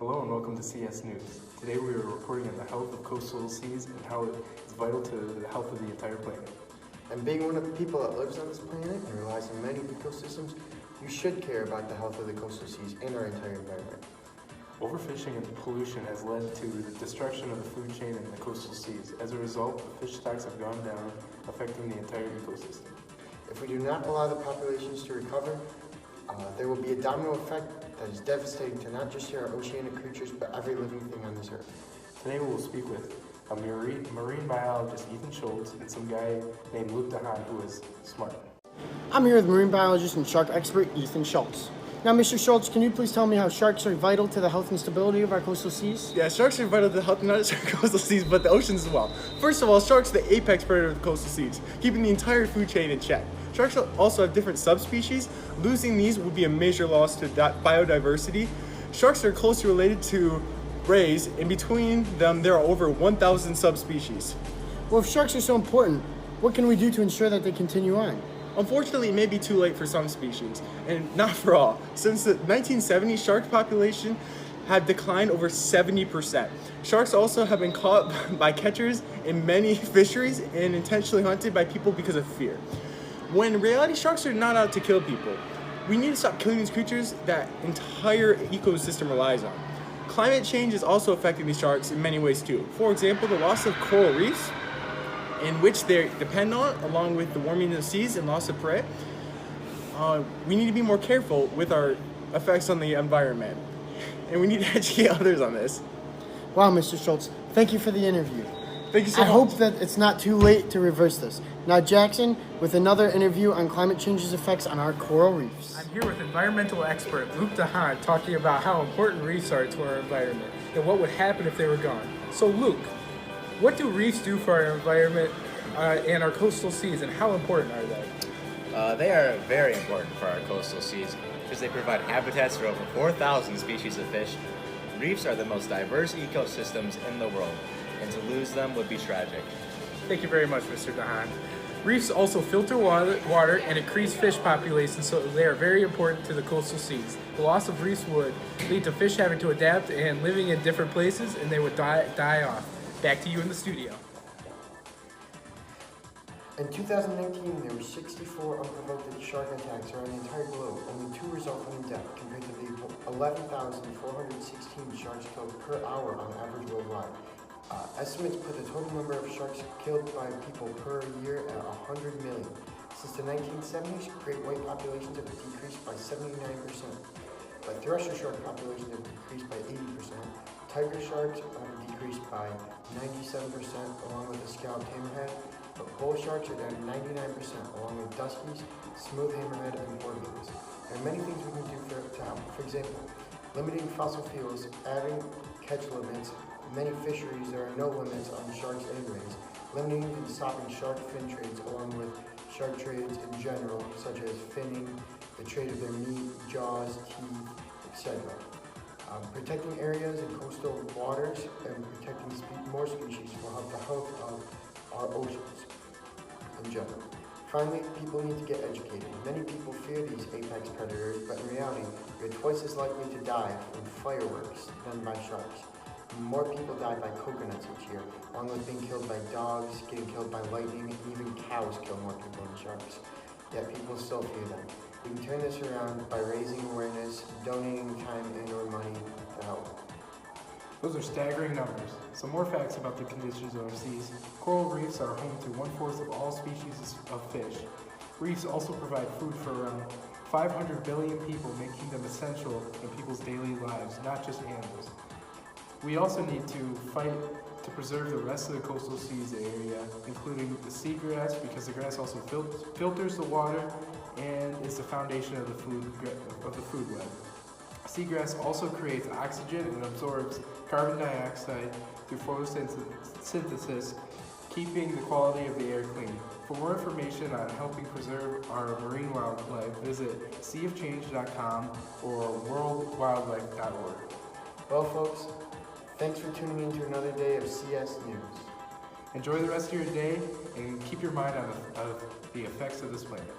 Hello and welcome to CS News. Today we are reporting on the health of coastal seas and how it is vital to the health of the entire planet. And being one of the people that lives on this planet and relies on many ecosystems, you should care about the health of the coastal seas and our entire environment. Overfishing and pollution has led to the destruction of the food chain in the coastal seas. As a result, the fish stocks have gone down, affecting the entire ecosystem. If we do not allow the populations to recover, there will be a domino effect that is devastating to not just our oceanic creatures, but every living thing on this earth. Today we will speak with a marine biologist, Ethan Schultz, and some guy named Luke DeHaan, who is smart. I'm here with marine biologist and shark expert Ethan Schultz. Now, Mr. Schultz, can you please tell me how sharks are vital to the health and stability of our coastal seas? Yeah, sharks are vital to the health not just our coastal seas, but the oceans as well. First of all, sharks are the apex predator of the coastal seas, keeping the entire food chain in check. Sharks also have different subspecies. Losing these would be a major loss to biodiversity. Sharks are closely related to rays, and between them there are over 1,000 subspecies. Well, if sharks are so important, what can we do to ensure that they continue on? Unfortunately, it may be too late for some species, and not for all. Since the 1970s, shark population had declined over 70%. Sharks also have been caught by catchers in many fisheries and intentionally hunted by people because of fear. When in reality, sharks are not out to kill people. We need to stop killing these creatures that entire ecosystem relies on. Climate change is also affecting these sharks in many ways too. For example, the loss of coral reefs, in which they depend on, along with the warming of the seas and loss of prey. We need to be more careful with our effects on the environment, and we need to educate others on this. Wow, Mr. Schultz, thank you for the interview. Thank you so I much. hope that it's not too late to reverse this. Now, Jackson, with another interview on climate change's effects on our coral reefs. I'm here with environmental expert Luke DeHaan talking about how important reefs are to our environment and what would happen if they were gone. So Luke, what do reefs do for our environment and our coastal seas, and how important are they? They are very important for our coastal seas because they provide habitats for over 4,000 species of fish. Reefs are the most diverse ecosystems in the world, and to lose them would be tragic. Thank you very much, Mr. DeHaan. Reefs also filter water and increase fish populations, so they are very important to the coastal seas. The loss of reefs would lead to fish having to adapt and living in different places, and they would die off. Back to you in the studio. In 2019, there were 64 unprovoked shark attacks around the entire globe, only 2 resulting in death, compared to the 11,416 sharks killed per hour on average worldwide. Estimates put the total number of sharks killed by people per year at 100 million. Since the 1970s, great white populations have decreased by 79%, but thresher shark populations have decreased by 80%. Tiger sharks have decreased by 97%, along with the scalloped hammerhead, but bull sharks are down 99%, along with duskies, smooth hammerhead, and porgies. There are many things we can do to help. For example, limiting fossil fuels, adding catch limits, many fisheries, there are no limits on sharks anyways, limiting and stopping shark fin trades along with shark trades in general, such as finning, the trade of their meat, jaws, teeth, etc. Protecting areas in coastal waters and protecting more species will help the health of our oceans in general. Finally, people need to get educated. Many people fear these apex predators, but in reality, you're twice as likely to die from fireworks than by sharks. More people die by coconuts each year, along with being killed by dogs, getting killed by lightning, and even cows kill more people than sharks. Yet people still fear them. We can turn this around by raising awareness, donating time and or money to help. Those are staggering numbers. Some more facts about the conditions of our seas. Coral reefs are home to 1/4 of all species of fish. Reefs also provide food for around 500 billion people, making them essential in people's daily lives, not just animals. We also need to fight to preserve the rest of the coastal seas area, including the seagrass, because the grass also filters the water and is the foundation of the food web. Seagrass also creates oxygen and absorbs carbon dioxide through photosynthesis, keeping the quality of the air clean. For more information on helping preserve our marine wildlife, visit seaofchange.com or worldwildlife.org. Well, folks, thanks for tuning in to another day of CS News. Enjoy the rest of your day and keep your mind on the effects of this planet.